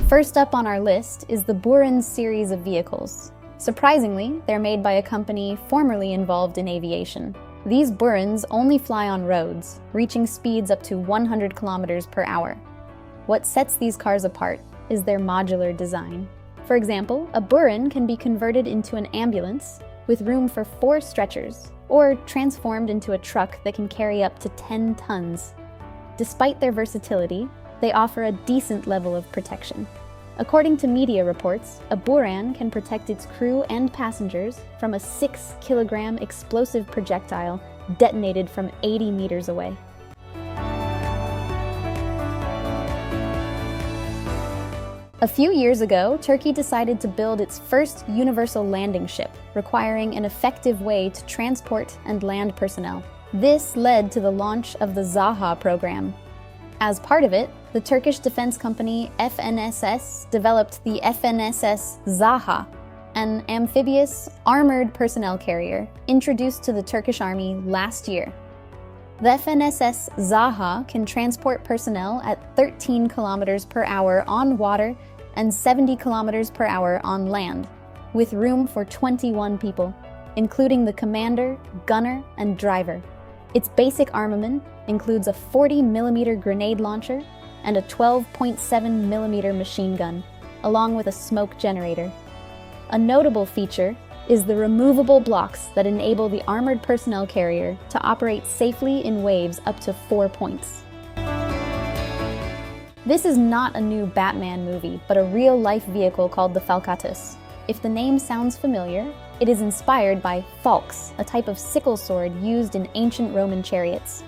First up on our list is the BURAN series of vehicles. Surprisingly, they're made by a company formerly involved in aviation. These BURANs only fly on roads, reaching speeds up to 100 kilometers per hour. What sets these cars apart is their modular design. For example, a BURAN can be converted into an ambulance with room for 4 stretchers, or transformed into a truck that can carry up to 10 tons. Despite their versatility, they offer a decent level of protection. According to media reports, a BURAN can protect its crew and passengers from a 6-kilogram explosive projectile detonated from 80 meters away. A few years ago, Turkey decided to build its first universal landing ship, requiring an effective way to transport and land personnel. This led to the launch of the ZAHA program. As part of it, the Turkish defense company FNSS developed the FNSS ZAHA, an amphibious, armored personnel carrier introduced to the Turkish army last year. The FNSS ZAHA can transport personnel at 13 kilometers per hour on water and 70 kilometers per hour on land, with room for 21 people, including the commander, gunner, and driver. Its basic armament includes a 40-millimeter grenade launcher and a 12.7-millimeter machine gun, along with a smoke generator. A notable feature is the removable blocks that enable the armored personnel carrier to operate safely in waves up to 4 points. This is not a new Batman movie, but a real-life vehicle called the Falcatus. If the name sounds familiar, it is inspired by falx, a type of sickle sword used in ancient Roman chariots.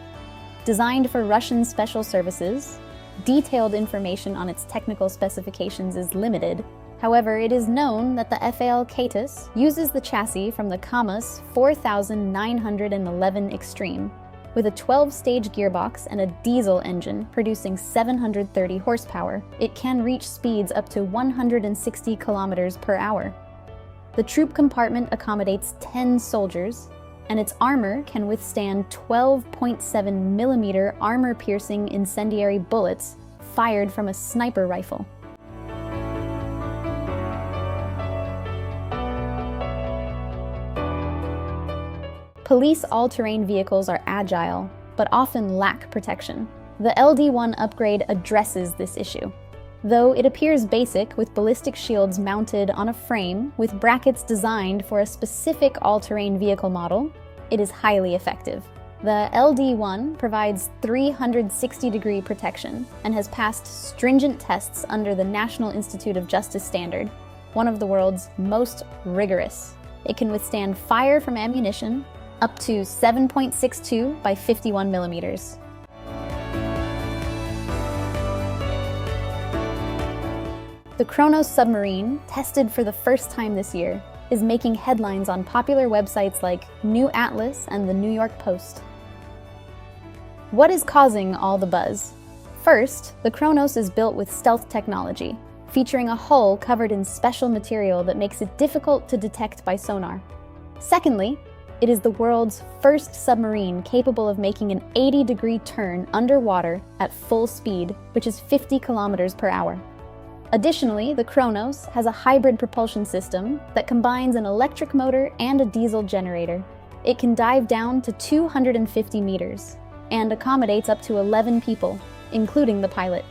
Designed for Russian special services, detailed information on its technical specifications is limited. However, it is known that the Falcatus uses the chassis from the KAMAZ 4911 Extreme, with a 12-stage gearbox and a diesel engine producing 730 horsepower. It can reach speeds up to 160 kilometers per hour. The troop compartment accommodates 10 soldiers, and its armor can withstand 12.7-millimeter armor-piercing incendiary bullets fired from a sniper rifle. Police all-terrain vehicles are agile, but often lack protection. The LD1 upgrade addresses this issue. Though it appears basic, with ballistic shields mounted on a frame with brackets designed for a specific all-terrain vehicle model, it is highly effective. The LD1 provides 360-degree protection and has passed stringent tests under the National Institute of Justice standard, one of the world's most rigorous. It can withstand fire from ammunition up to 7.62 by 51 millimeters. The Kronos Submarine, tested for the first time this year, is making headlines on popular websites like New Atlas and the New York Post. What is causing all the buzz? First, the Kronos is built with stealth technology, featuring a hull covered in special material that makes it difficult to detect by sonar. Secondly, it is the world's first submarine capable of making an 80-degree turn underwater at full speed, which is 50 kilometers per hour. Additionally, the Kronos has a hybrid propulsion system that combines an electric motor and a diesel generator. It can dive down to 250 meters and accommodates up to 11 people, including the pilot.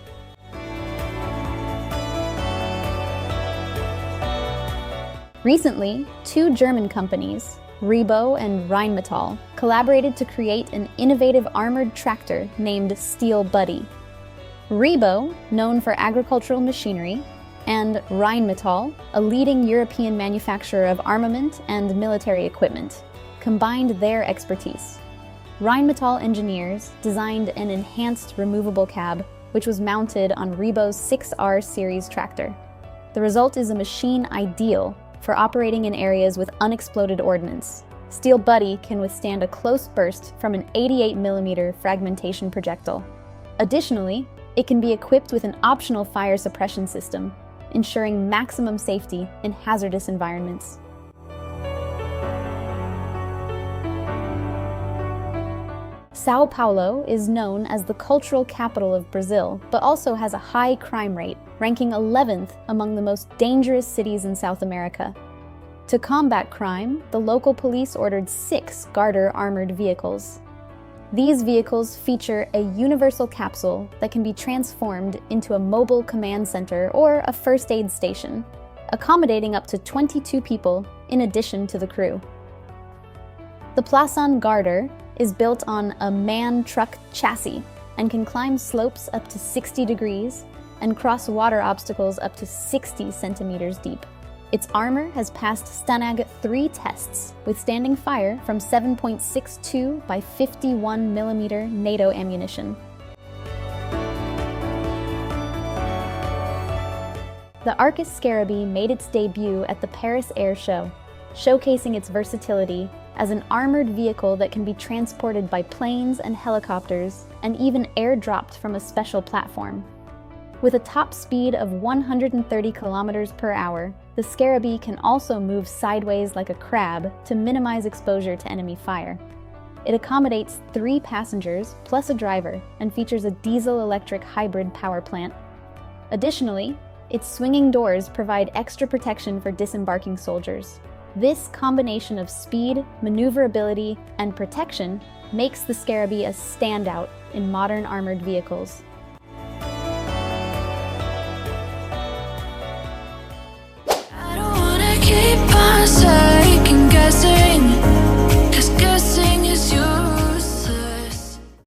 Recently, 2 German companies, REBO and Rheinmetall, collaborated to create an innovative armored tractor named Steel Buddy. REBO, known for agricultural machinery, and Rheinmetall, a leading European manufacturer of armament and military equipment, combined their expertise. Rheinmetall engineers designed an enhanced removable cab, which was mounted on REBO's 6R series tractor. The result is a machine ideal for operating in areas with unexploded ordnance. Steel Buddy can withstand a close burst from an 88-millimeter fragmentation projectile. Additionally, it can be equipped with an optional fire suppression system, ensuring maximum safety in hazardous environments. Sao Paulo is known as the cultural capital of Brazil, but also has a high crime rate, ranking 11th among the most dangerous cities in South America. To combat crime, the local police ordered 6 Guarder armored vehicles. These vehicles feature a universal capsule that can be transformed into a mobile command center or a first aid station, accommodating up to 22 people in addition to the crew. The Plasan Guarder is built on a man-truck chassis and can climb slopes up to 60 degrees and cross water obstacles up to 60 centimeters deep. Its armor has passed STANAG 3 tests, withstanding fire from 7.62 by 51 millimeter NATO ammunition. The Arcus SCARABEE made its debut at the Paris Air Show, showcasing its versatility as an armored vehicle that can be transported by planes and helicopters and even airdropped from a special platform. With a top speed of 130 kilometers per hour, the SCARABEE can also move sideways like a crab to minimize exposure to enemy fire. It accommodates 3 passengers plus a driver and features a diesel-electric hybrid power plant. Additionally, its swinging doors provide extra protection for disembarking soldiers. This combination of speed, maneuverability, and protection makes the SCARABEE a standout in modern armored vehicles. Keep on second guessing